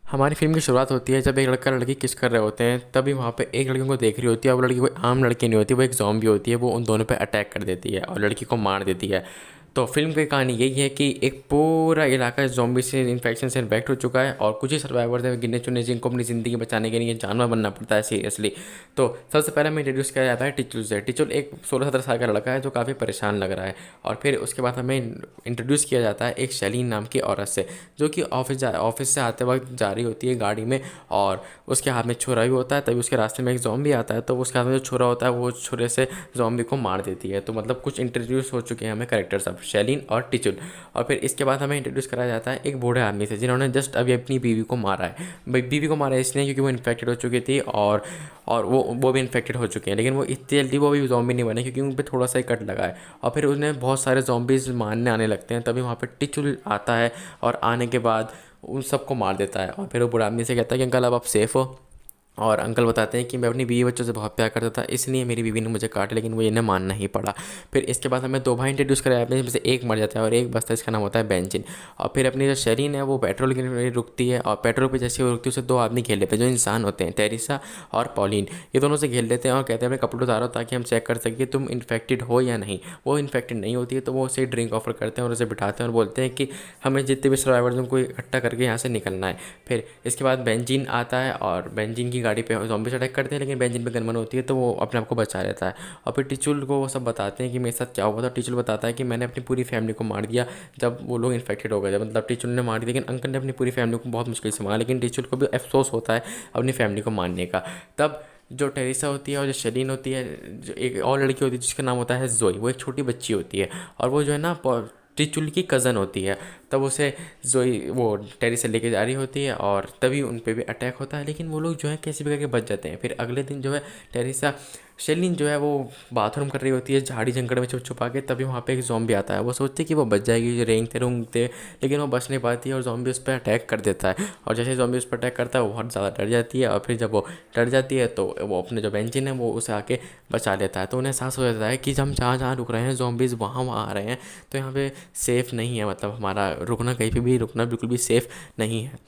हमारी फ़िल्म की शुरुआत होती है जब एक लड़का लड़की किस कर रहे होते हैं, तभी वहाँ पे एक लड़की उनको देख रही होती है और वो लड़की कोई आम लड़की नहीं होती, वो एक ज़ॉम्बी होती है। वो उन दोनों पे अटैक कर देती है और लड़की को मार देती है। तो फ़िल्म की कहानी यही है कि एक पूरा इलाका ज़ॉम्बी से इन्फेक्शन से इन्फेक्ट हो चुका है और कुछ ही सर्वाइवर्स हैं गिने चुने जिनको अपनी ज़िंदगी बचाने के लिए जानवर बनना पड़ता है सीरियसली। तो सबसे पहले हमें इंट्रोड्यूस किया जाता है टिचुल से। टिचुल एक 16-17 साल का लड़का है जो काफ़ी परेशान लग रहा है। और फिर उसके बाद हमें इंट्रोड्यूस किया जाता है एक शैलीन नाम की औरत से, जो कि ऑफिस से आते वक्त जा रही होती है गाड़ी में और उसके हाथ में छुरा भी होता है। तभी उसके रास्ते में एक ज़ॉम्बी आता है, तो उसके हाथ में जो छुरा होता है वो छुरे से ज़ॉम्बी को मार देती है। तो मतलब कुछ इंट्रोड्यूस हो चुके हैं हमें कैरेक्टर्स अब, शैलीन और टिचुल। और फिर इसके बाद हमें इंट्रोड्यूस कराया जाता है एक बूढ़े आदमी से जिन्होंने जस्ट अभी अपनी बीवी को मारा है। बीवी को मारा है इसलिए क्योंकि वो इन्फेक्टेड हो चुकी थी और वो भी इन्फेक्टेड हो चुके हैं, लेकिन वो इतनी जल्दी वो भी ज़ॉम्बी नहीं बने क्योंकि उन पर थोड़ा सा ही कट लगा है। और फिर उन्हें बहुत सारे ज़ॉम्बीज़ मारने आने लगते हैं। तभी वहाँ पे टिचुल आता है और आने के बाद उन सबको मार देता है। और फिर वो बूढ़ा आदमी से कहता है कि अंकल अब आप सेफ़ हो। और अंकल बताते हैं कि मैं अपनी बीवी बच्चों से बहुत प्यार करता था, इसलिए मेरी बीवी ने मुझे काटा, लेकिन वो इन्हें मानना ही पड़ा। फिर इसके बाद हमें दो भाई इंट्रोड्यूस कराया जाते हैं, जिसमें से एक मर जाता है और एक बचता है, इसका नाम होता है बेंजिन। और फिर अपनी जो शरीन है वो पेट्रोल के लिए रुकती है और पेट्रोल पे जैसे वो रुकती है उसे दो आदमी घेर लेते हैं जो इंसान होते हैं, टेरिसा और पॉलिन। ये दोनों से घेर लेते हैं और कहते हैं अपने कपड़े उतारो ताकि हम चेक कर सकें तुम इन्फेक्टेड हो या नहीं। वो इन्फेक्टेड नहीं होती है, तो वो उसे ड्रिंक ऑफर करते हैं और उसे बिठाते हैं और बोलते हैं कि हमें जितने भी सर्वाइवर्स उनको इकट्ठा करके यहाँ से निकलना है। फिर इसके बाद बेंजीन आता है और बेंजीन की गाड़ी पे ज़ॉम्बी अटैक करते हैं, लेकिन बेंजीन पे गनमन होती है तो वो अपने आप को बचा लेता है। और फिर टिचुल को वो सब बताते हैं कि मेरे साथ क्या हुआ था। टिचुल बताता है कि मैंने अपनी पूरी फैमिली को मार दिया जब वो लोग इन्फेक्टेड हो गए थे। मतलब टिचुल ने मार दिया, लेकिन अंकल ने अपनी पूरी फैमिली को बहुत मुश्किल से मारा, लेकिन टिचुल को भी अफसोस होता है अपनी फैमिली को मारने का। तब जो टेरिसा होती है और जो शरीन होती है, जो एक और लड़की होती है जिसका नाम होता है जोई, वो एक छोटी बच्ची होती है और वो जो है ना टिचुल की कज़न होती है। तब उसे जोई वो टेरी से लेके जा रही होती है और तभी उन पे भी अटैक होता है, लेकिन वो लोग जो है कैसे भी करके बच जाते हैं। फिर अगले दिन जो है टेरिसा शेलिन जो है वो बाथरूम कर रही होती है झाड़ी जंगड़ में छुप छुपा के, तभी वहाँ पे एक ज़ॉम्बी आता है। वो सोचती है कि वो बच जाएगी रेंगते रेंगते, लेकिन वो बच नहीं पाती है और ज़ॉम्बी उस पर अटैक कर देता है। और जैसे ज़ॉम्बी उस पर अटैक करता है वो बहुत ज़्यादा डर जाती है और फिर जब वो डर जाती है तो वो अपने जो बेंचिन है वो उसे आके बचा लेता है। तो उन्हें एहसास हो जाता है कि हम जहाँ जहाँ रुक रहे हैं ज़ॉम्बीज़ वहाँ वहाँ आ रहे हैं, तो यहाँ पे सेफ़ नहीं है, मतलब हमारा रुकना कहीं पे भी रुकना बिल्कुल भी सेफ़ नहीं है।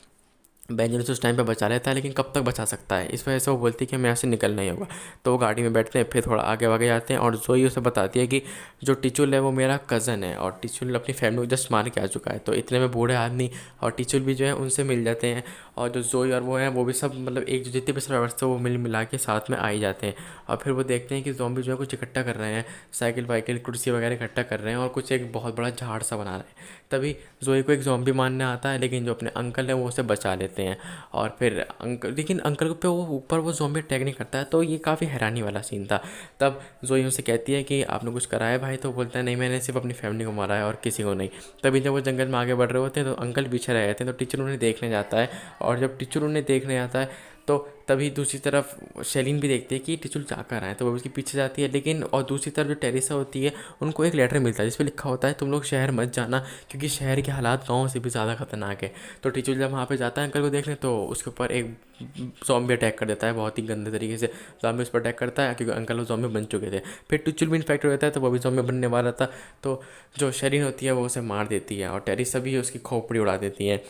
बेंजामिन उस टाइम पे बचा लेता है, लेकिन कब तक बचा सकता है, इस वजह से वो बोलती है कि हमें यहाँ से निकलना ही होगा। तो वो गाड़ी में बैठते हैं, फिर थोड़ा आगे आगे जाते हैं और जोई उसे बताती है कि जो टिचुल है वो मेरा कज़न है और टिचुल अपनी फैमिली को जस्ट मार के आ चुका है। तो इतने में बूढ़े आदमी और टिचुल भी जो है उनसे मिल जाते हैं और जो जोई और वो हैं वो भी सब मतलब एक जो जितने भी सर्वाइवर्स थे वो मिल मिला के साथ में आ ही जाते हैं। और फिर वो देखते हैं कि ज़ॉम्बी जो है कुछ इकट्ठा कर रहे हैं, साइकिल वाइकिल कुर्सी वगैरह इकट्ठा कर रहे हैं और कुछ एक बहुत बड़ा झाड़ सा बना रहे हैं। तभी जोई को एक ज़ॉम्बी मारने आता है, लेकिन जो अपने अंकल हैं वो उसे बचा लेते हैं। और फिर अंकल, लेकिन अंकल पे वो ऊपर वो ज़ॉम्बी अटैक नहीं करता है, तो ये काफ़ी हैरानी वाला सीन था। तब जोई उनसे कहती है कि आपने कुछ करा है भाई, तो बोलता है नहीं मैंने सिर्फ अपनी फैमिली को मारा है और किसी को नहीं। तभी जब वो जंगल में आगे बढ़ रहे होते हैं तो अंकल पीछे रह जाते हैं, तो टीचर उन्हें देखने जाता है। और जब टीचर उन्हें देखने आता है तो तभी दूसरी तरफ शैलीन भी देखती है कि टिचुल जा कर आए, तो वो उसके पीछे जाती है। लेकिन और दूसरी तरफ जो टेरिसा होती है उनको एक लेटर मिलता है जिस पे लिखा होता है तुम लोग शहर मत जाना क्योंकि शहर के हालात गाँव से भी ज़्यादा खतरनाक है। तो टिचुल जब वहाँ पे जाता है अंकल को देखने, तो उसके ऊपर एक ज़ॉम्बी अटैक कर देता है बहुत ही गंदे तरीके से। ज़ॉम्बी उस पर अटैक करता है क्योंकि अंकल वो ज़ॉम्बी बन चुके थे। फिर टिचुल भी इन्फेक्ट हो जाता है तो वो भी ज़ॉम्बी बनने वाला था। तो जो शरीन होती है वो उसे मार देती है और टेरिसा भी उसकी खोपड़ी उड़ा देती है,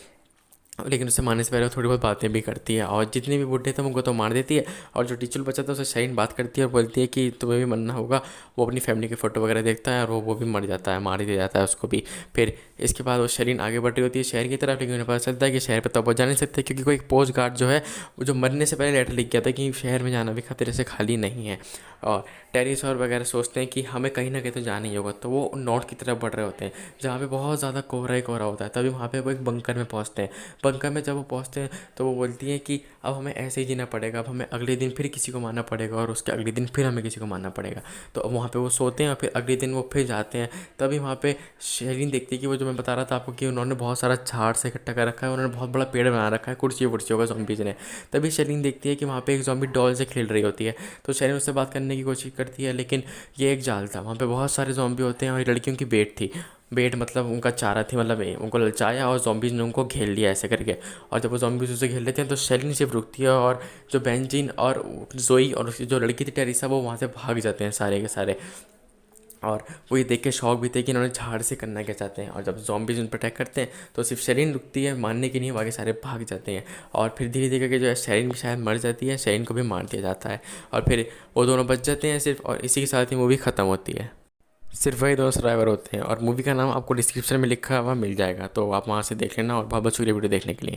लेकिन उससे मारने से पहले वो थोड़ी बहुत बातें भी करती है और जितने भी बुड्ढे थे उनको तो मार देती है। और जो टिचुल बचा था उसे शाइन बात करती है और बोलती है कि तुम्हें भी मरना होगा। वो अपनी फैमिली के फ़ोटो वगैरह देखता है और वो भी मर जाता है, मार ही दिया जाता है उसको भी। फिर इसके बाद वो शरीन आगे बढ़ रही होती है शहर की तरफ, लेकिन उन्हें पता चलता है कि शहर पर तो वो जा नहीं सकते क्योंकि कोई पोस्ट गार्ड जो है वो जो मरने से पहले लेटर लिख गया था कि शहर में जाना भी खतरे से खाली नहीं है। और टेरिस और वगैरह सोचते हैं कि हमें कहीं ना कहीं तो जाना ही होगा, तो वो नॉर्थ की तरफ बढ़ रहे होते हैं जहाँ पे बहुत ज़्यादा कोहरा ही कोहरा होता है। तभी वहाँ पे वो एक बंकर में पहुँचते हैं। बंकर में जब वो पहुँचते हैं तो वो बोलती है कि अब हमें ऐसे ही जीना पड़ेगा, अब हमें अगले दिन फिर किसी को मारना पड़ेगा और उसके अगले दिन फिर हमें किसी को मारना पड़ेगा। तो अब वहाँ पे वो सोते हैं और फिर अगले दिन वो फिर जाते हैं। तभी वहाँ पे शेरिन देखती है कि वो जो मैं बता रहा था आपको कि उन्होंने बहुत सारा झाड़ से इकट्ठा कर रखा है, उन्होंने बहुत बड़ा पेड़ बना रखा है कुर्सी वुर्सियों का ज़ॉम्बीज़ ने। तभी शेरिन देखती है कि वहाँ पे एक ज़ॉम्बी डॉल से खेल रही होती है। तो शेरिन उससे बात करने की कोशिश करती है, लेकिन ये एक जाल था, वहाँ पे बहुत सारे ज़ॉम्बी होते हैं और ये लड़कियों की बेट थी। बेट मतलब उनका चारा थी, मतलब उनको ललचाया और ज़ॉम्बीज़ ने उनको घेर लिया ऐसे करके। और जब वो ज़ॉम्बीज़ उसे घेर लेते हैं तो शेलिन सिर्फ रुकती है और जो बेंजिन और जोई और उसकी जो लड़की थी टेरिसा वो वहाँ से भाग जाते हैं सारे के सारे। और वो ये देख के शौक भी थे कि इन्होंने झाड़ से करना क्या चाहते हैं। और जब ज़ॉम्बीज उन पर अटैक करते हैं तो सिर्फ शेरिन रुकती है, मारने की नहीं, बाकी सारे भाग जाते हैं। और फिर धीरे धीरे करके जो है शेरिन भी शायद मर जाती है, शेरिन को भी मार दिया जाता है और फिर वो दोनों बच जाते हैं सिर्फ। और इसी के साथ ही मूवी ख़त्म होती है। सिर्फ वही दोनों सर्वाइवर होते हैं और मूवी का नाम आपको डिस्क्रिप्शन में लिखा हुआ मिल जाएगा, तो आप वहाँ से देख लेना। और बहुत बहुत शुक्रिया वीडियो देखने के लिए।